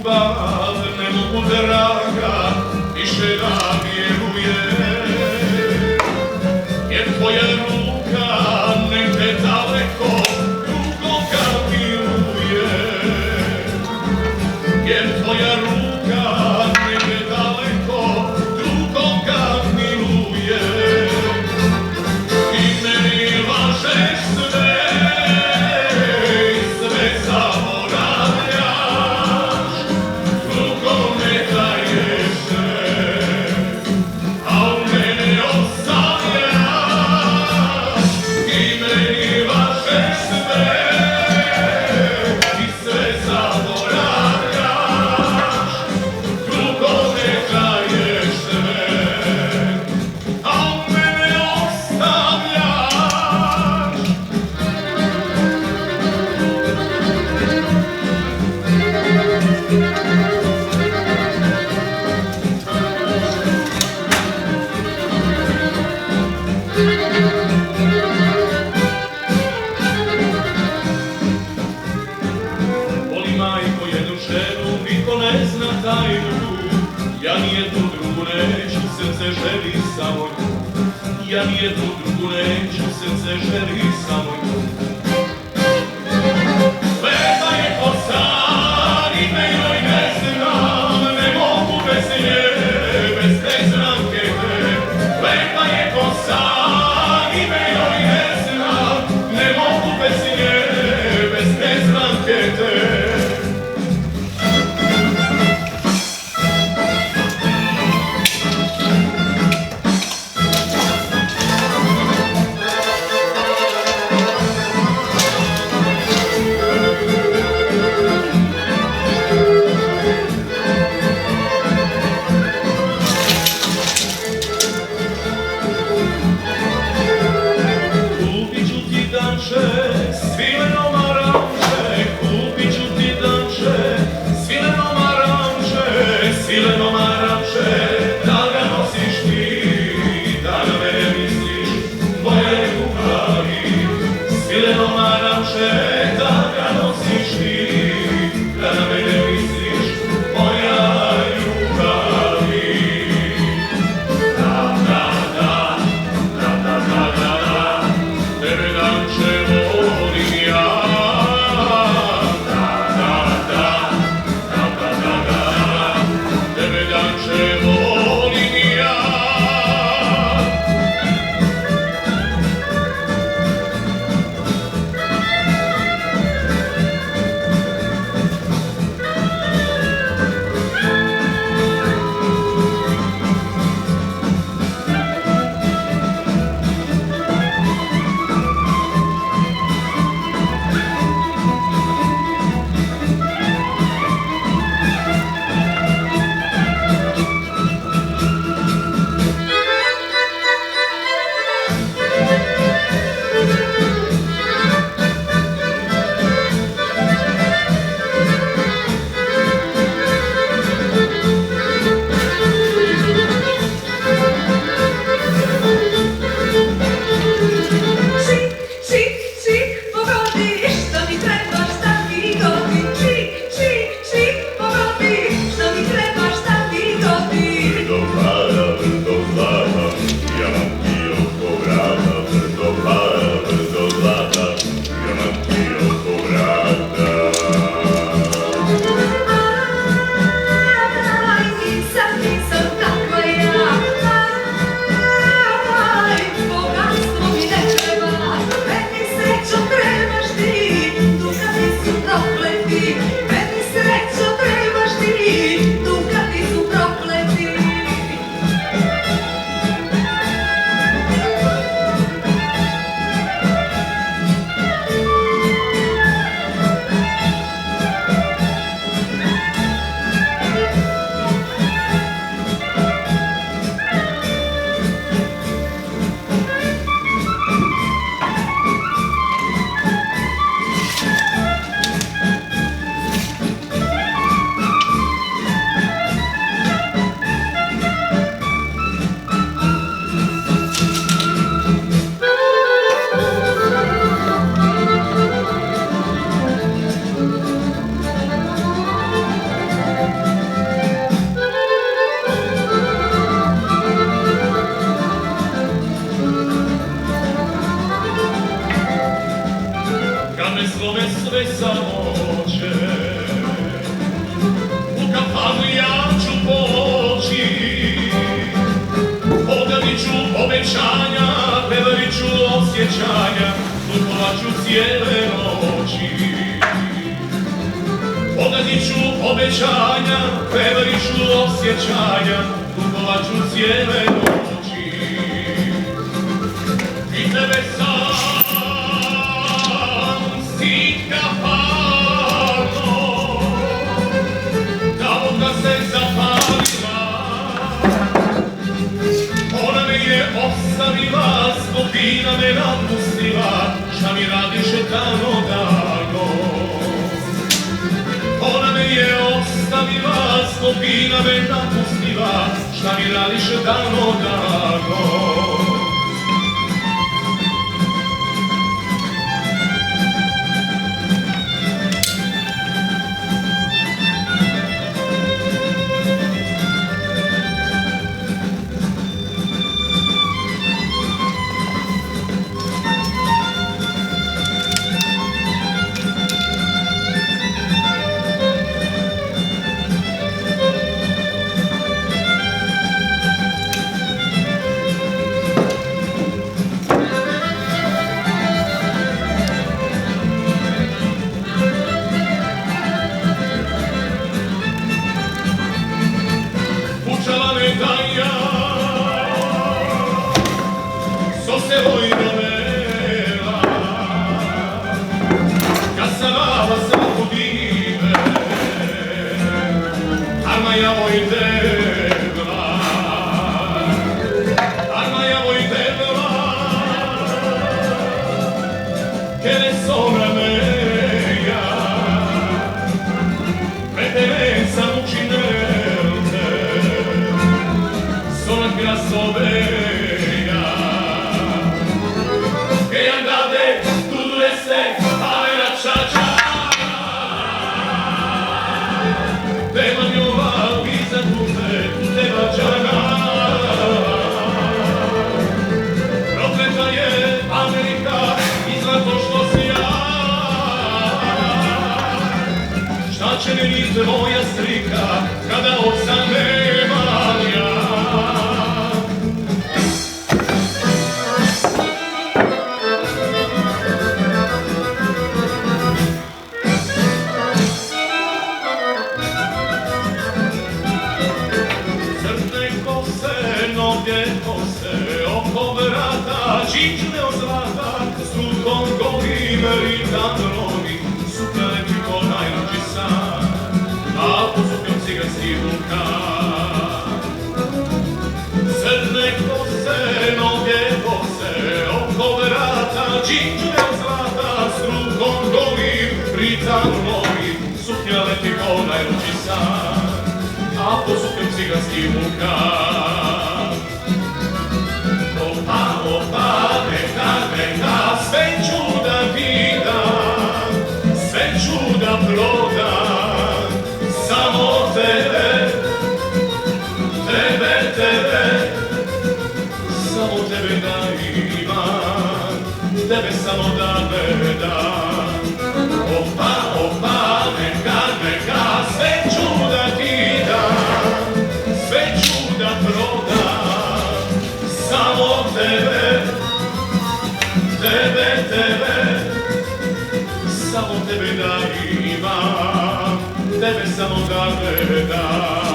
ljubav, ne mogu draga više da vjerujem, jer tvoja ruka negde daleko drugoga miluje, jer tvoja ruka negde daleko drugoga miluje i meni lažeš sve i sve zaboravljaš, drugom ne daješ sve, a u mene ostavljaš i meni lažeš sve i sve zaboravljaš, drugom ne daješ sve, a u mene ostavljaš. Voli majko jednu ženu, niko ne zna tajnu, ja nijednu drugu neću, srce želi samo nju, ja nijednu drugu neću, srce želi samo nju. Sveta je ko san, ime joj ne znam, ne mogu bez nje, bez te zranke te. Sveta je ko san, ime joj ne znam, ne mogu bez nje, bez te zranke te. osjećanja, putovaću cijele noći. Pogazit ću obećanja, prevarit ću osjećanja, putovaću cijele noći. I tebe sam stitka parno, da voda se zapalila. Ona me je ostavila, zbog vina me napustila, šta mi radiše tamo davno. Ona me je ostavila, zbog vina me napustila, šta mi radiše tamo davno. Moja slika, kada oca nemam ja. Crne kose, noge kose, oko vrata, čične od zlata, s rukom golim, ritam rovi, sutra lepi ko najluđi san. A posupim ciganski vulkan. Crne kose, noge kose, oko vrata, čične od zlata, s rukom golim, ritam novim, suknja leti ko najluđi san. A posupim ciganski vulkan. Opa, opa, neka, neka, sve ću da vidim, sve ću da prodam. Samo tebe, tebe, tebe, samo tebe da imam, tebe samo da gledam. Opa, opa, neka, neka, sve ću da ti dam, sve ću da prodam. Samo tebe, tebe, tebe, samo tebe da imam, tebe samo da gledam.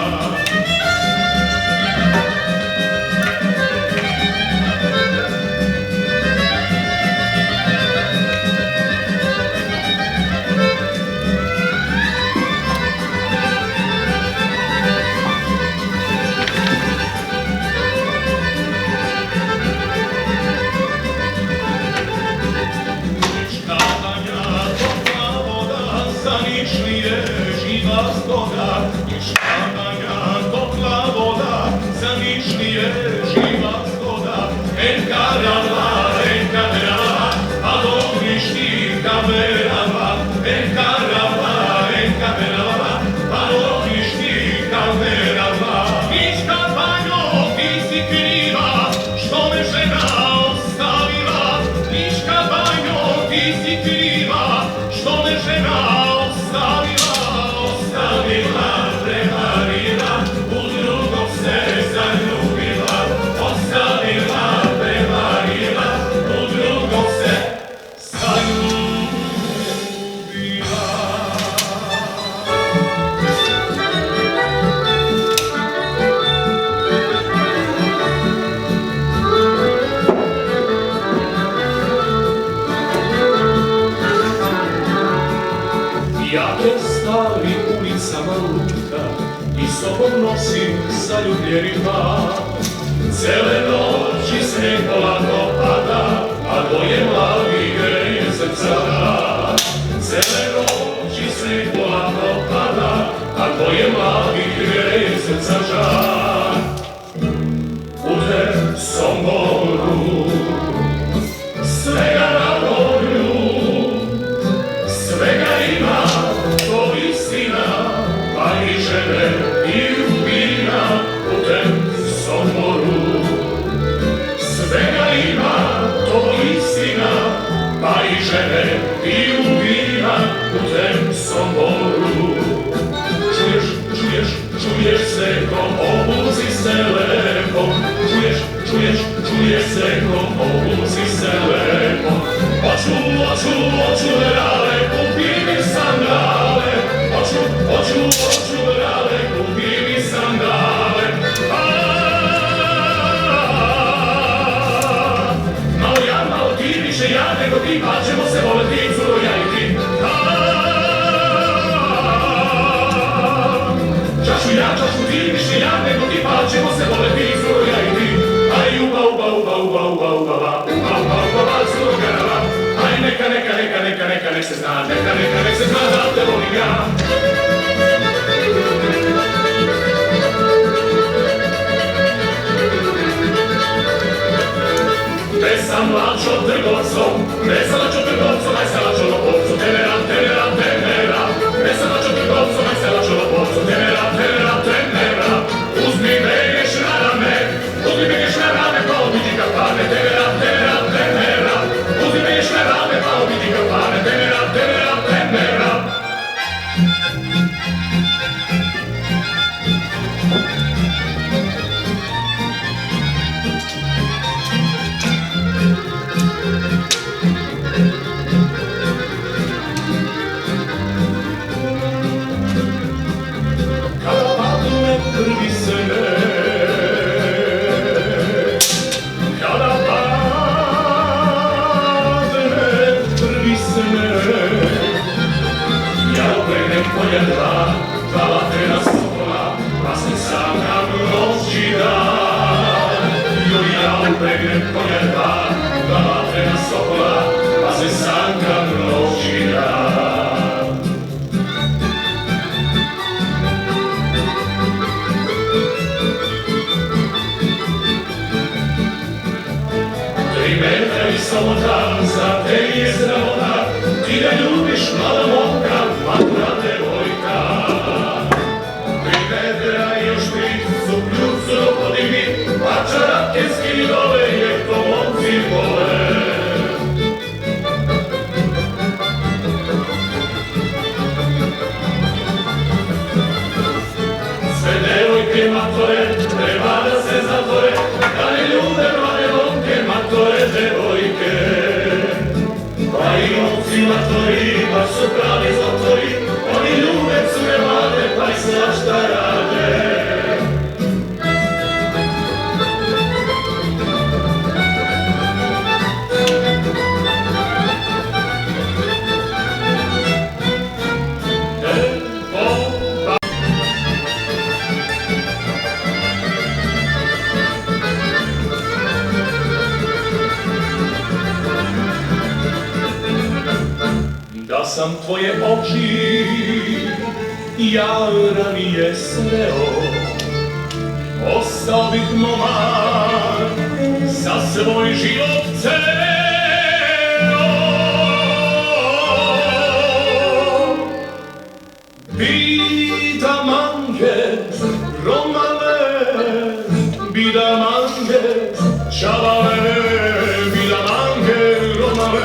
Ostavila, prevarila. sutra i sobom nosim zaljubljeni par. Cele noći sneg polako pada, a dvoje mladi greje srca. Cele noći sneg polako pada, a dvoje mladi greje srca žar. U te Somboru svega na volju, svega ima, to istina, pa i žene i vina. U te Somboru svega ima, to istina, pa i žene i vina. U te Somboru čuješ se ko obuzi se lepo, čuješ se ko obuzi se lepo. Oću rale, kupi mi sandale, oću rale, kupi mi sandale. Malo ja, malo ti, više ja nego ti, pa ćemo se voleti, curo ja i ti. Čašu ja, čašu ti, više ja nego ti, pa ćemo se voleti, curo ja i ti. Aj uba, curo garava. Aj neka nek se zna, nek se zna da te volim ja. Veselačo trgovcom, aj selačo lopovcu, tenera. Veselačo trgovcom, aj selačo lopovcu, tenera. Uzmi me ješ na rame, pa obidi kafane, tenera. Uzmi me ješ na rame, pa obidi kafane, tenera. Dva vatrena sokola, pa se sam nam noći dan. Ja upregnem konja dva vatrena sokola, pa se sam nam noći dan. 3 metra i samota, za te je zdravota, ti da ljubiš mlada momka, matura devojka. 3 metra i još 3, su pljucu podigni, pa čarake skini dole, jer to momci vole. Sve devojke matore, treba da se zatvore, da ne ljube mlade momke, matore devojke. Pa i momci matori, baš su pravi zlotvori, oni ljube cure mlade, pa i svašta rade. Da sam tvoje oči ja ranije sreo, ostao bih momak za svoj život ceo. Bidamange, romale, bidamange, čavale, bidamange, romale,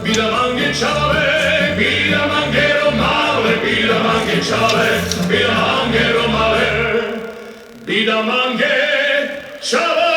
bidamange, čavale. Bidamange romale, bidamange čale, bidamange romale, bidamange čale.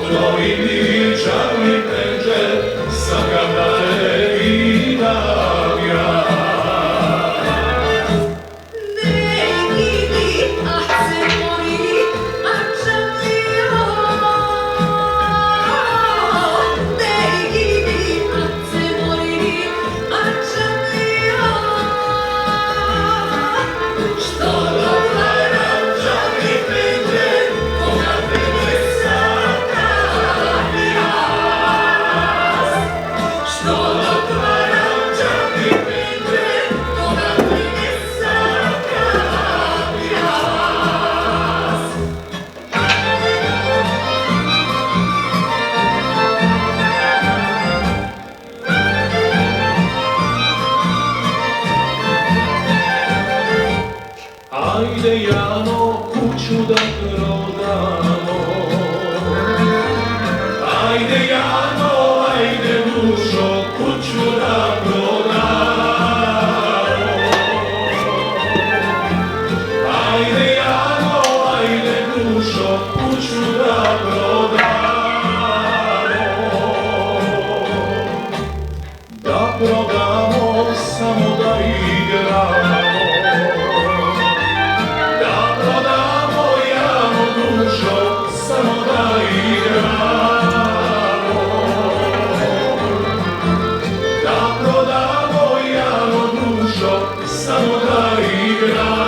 tvoji čarni penđe, sakam da te vidim ja. Ajde Jano, kuću da prodamo. Ajde Jano, ajde dušo, kuću da prodamo. Ajde Jano, ajde dušo, kuću da prodamo. Da prodamo, samo da igramo. Samo da igramo, da prodamo Jano dušo, samo da igramo.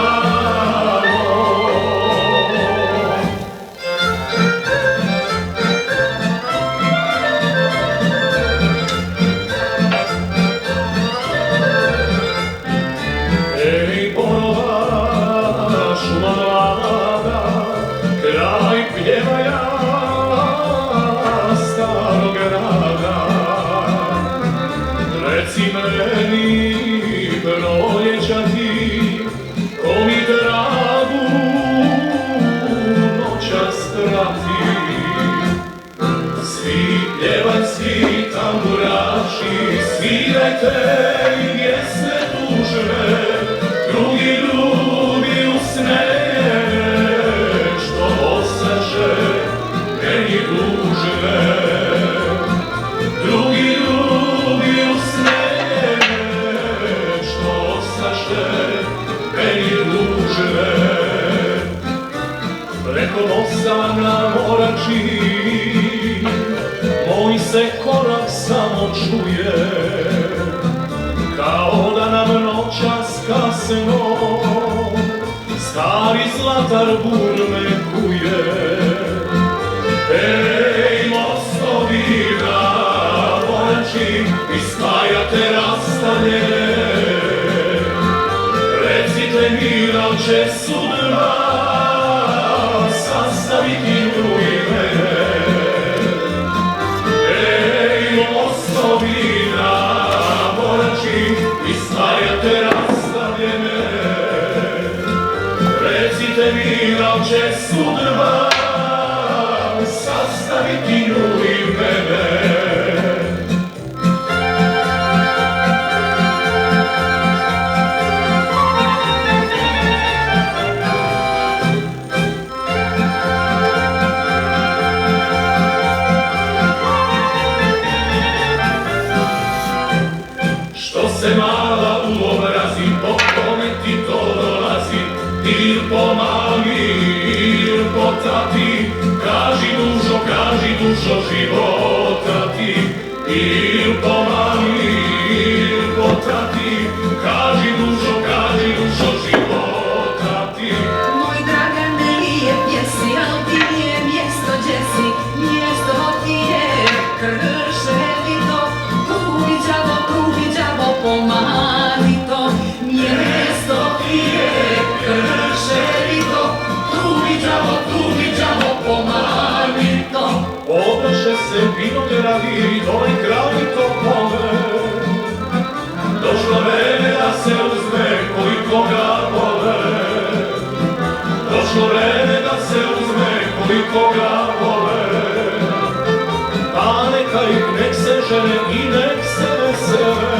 Ej, ponova šuma mlada, kraj pjevaja starog grada. Reci meni, proljeća ti, ko mi dragu noćas prati. Svi pjevački tamburaši, svirajte i pjesme tužne, drugi ljubi usne. Meni dužne, drugi ljubi usne, što ostaše meni dužne. Preko mosta na Morači, moj se korak samo čuje, kao da nam noćas kasno stari zlatar burme kuje. Ej, mostovi na Morači, ispajate rastavljene. Recite mi da će sudba sastaviti nju i mene. Ej, mostovi na Morači, ispajate rastavljene. Recite mi da će sudba sastaviti nju i mene. Što se mala uobrazi, po kome ti to dolazi, il pomagi, il potati, kaži dušo života ti. Il pomagi, il potati, kaži dušo života ti. Moj Dragane, lijep jesi, al ti nije mjesto gdje si, mjesto ti je Krševito. Tugi đavo, pomagi to, mjesto ti je Krševito. Tugi đavo, pomagi to. Odeše se vinogradi, dole kraj Topole. Došlo vreme da se uzme koji koga vole. Došlo vreme da se uzme koji koga vole. Pa neka ih nek se žene i nek se vesele.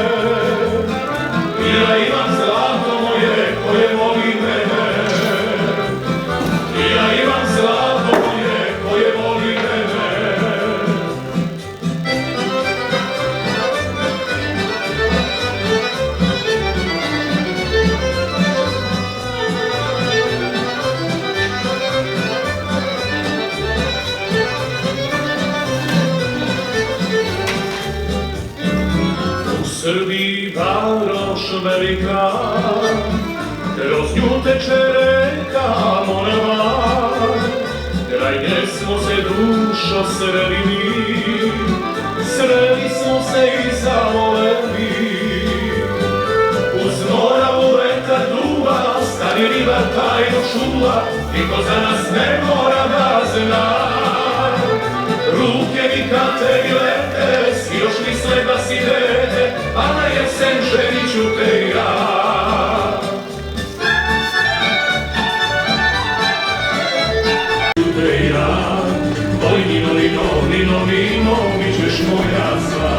Ja imam zlato moje koje voli mene. Ja imam zlato moje koje voli mene. Srbiji varoš velika, kroz nju teče reka Morava, kraj nje smo se dušo sreli smo se i zavoleli. Uz Moravu vetar duva, stari ribar tajno čuva, niko za nas ne mora da zna. Ruke mi kate i lete, svi još misle da si dete, a na jesen ženit ću te ja. Oj, Nino, Nino, Nino, Nino, mi ćeš moja sva.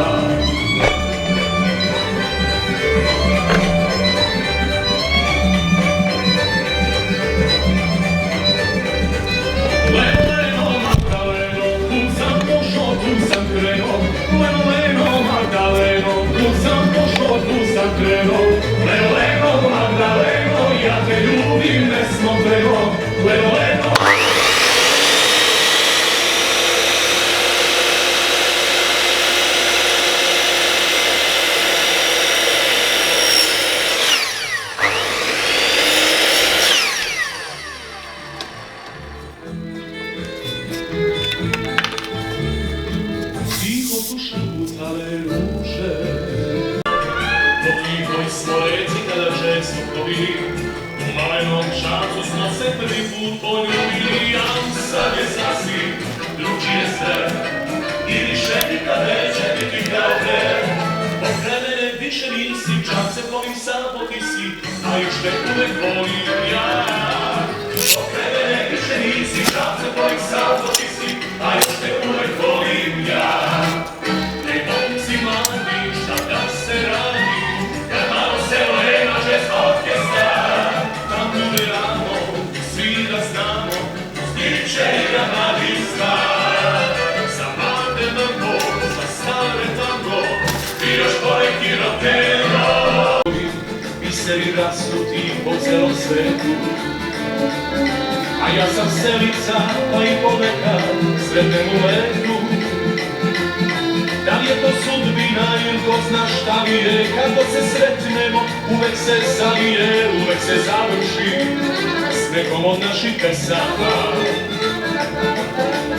Leno, Magdaleno, tu sam pošao, tu sam krenuo. Leno, Magdaleno, tu sam pošao, tu sam krenuo. Leno, Magdaleno, ja te ljubim nesmotveno. Leno. Tiho su šutale ruže, po tihoj smo reci kada često plovili, u malenom času smo se prvi put poljubili, a sad je sasvim drugčije sve, i više nikad neće biti kao pre. Pokraj mene više nisi, čak se plovim sam po ti si, a još te uvek volim ja. Pokraj mene više nisi, čak se plovim sam po ti si, a još te uvek volim ja. Ej, momci mladi, šta da se radi, kad malo selo je naše orkestra, tam bude rano, svi da znamo, stiče igra mladi stvar. Za mlade mango, za stare tango, i još poneki rock'n'roll. Biseri rasuti po celom svetu, a ja sam selica, pa i ponekad sretnem u letu. Da li je to sudbina ili ko zna šta mi je, kad god se sretnemo, uvek se zalije, uvek se završi s nekom od naših pesama.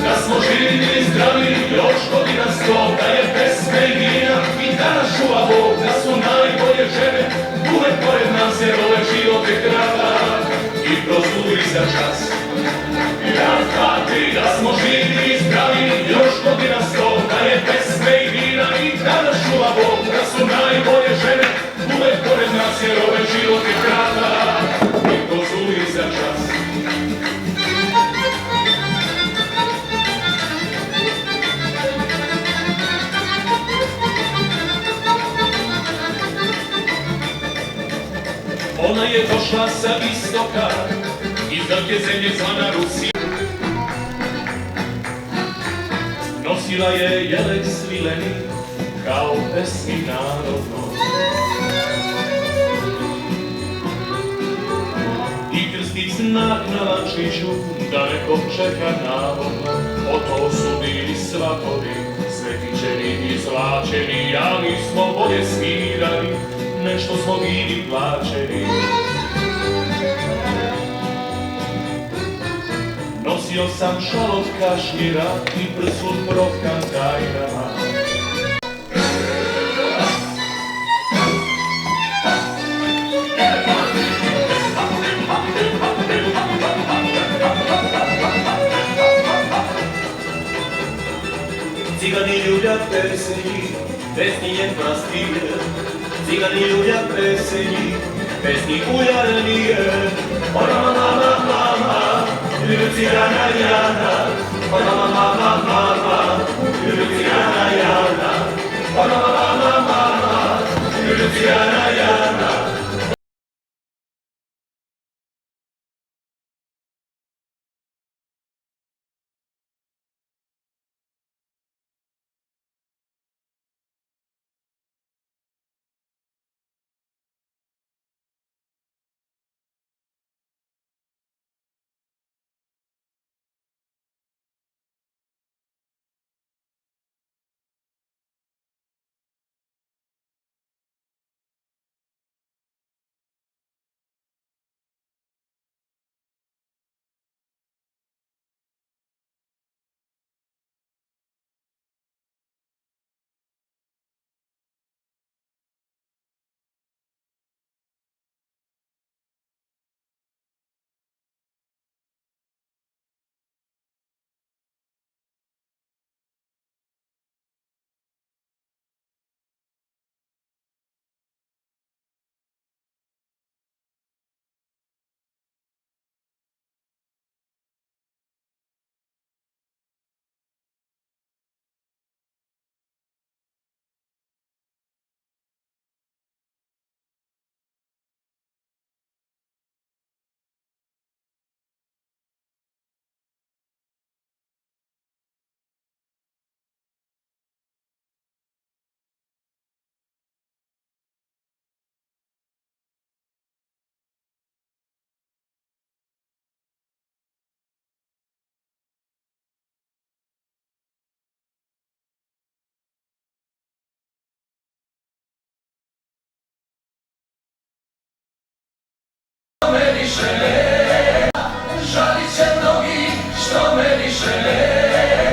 Da smo živi i zdravi, još godina 100, da je pesme i vina i da nas čuva Bog, da su najbolje žene uvek pored nas, jer ovaj život je kratak i prozuri za čas. Raz, dva, tri, da smo živi i zdravi, još godina 100, da je pesme i vina i da nas čuva Bog, da su najbolje žene uvek pored nas, jer ovaj život je kratak i prozuri za čas. Ona je došla sa istoka, iz daleke zemlje zvana Rusija. Nosila je jelek svileni, kao pesmi narodno. I krstni znak na lančiću, da nekog čeka navodno. O to su bili svatovi, svetićeni i zlačeni, a mi smo bolje svirali, nešto smo bili plaćeni. Nosio sam šal od kašnjira i prsut protkan tajnama. Cigani ljubljat peseni, pesni je pastir. Cigani ljubljat peseni, pesni ujarnije. Ona mama, mama, ljubi Jana, Jana. Ona mama, mama, ljubi Jana, Jana. Ona mama, mama, ljubi Jana, Jana.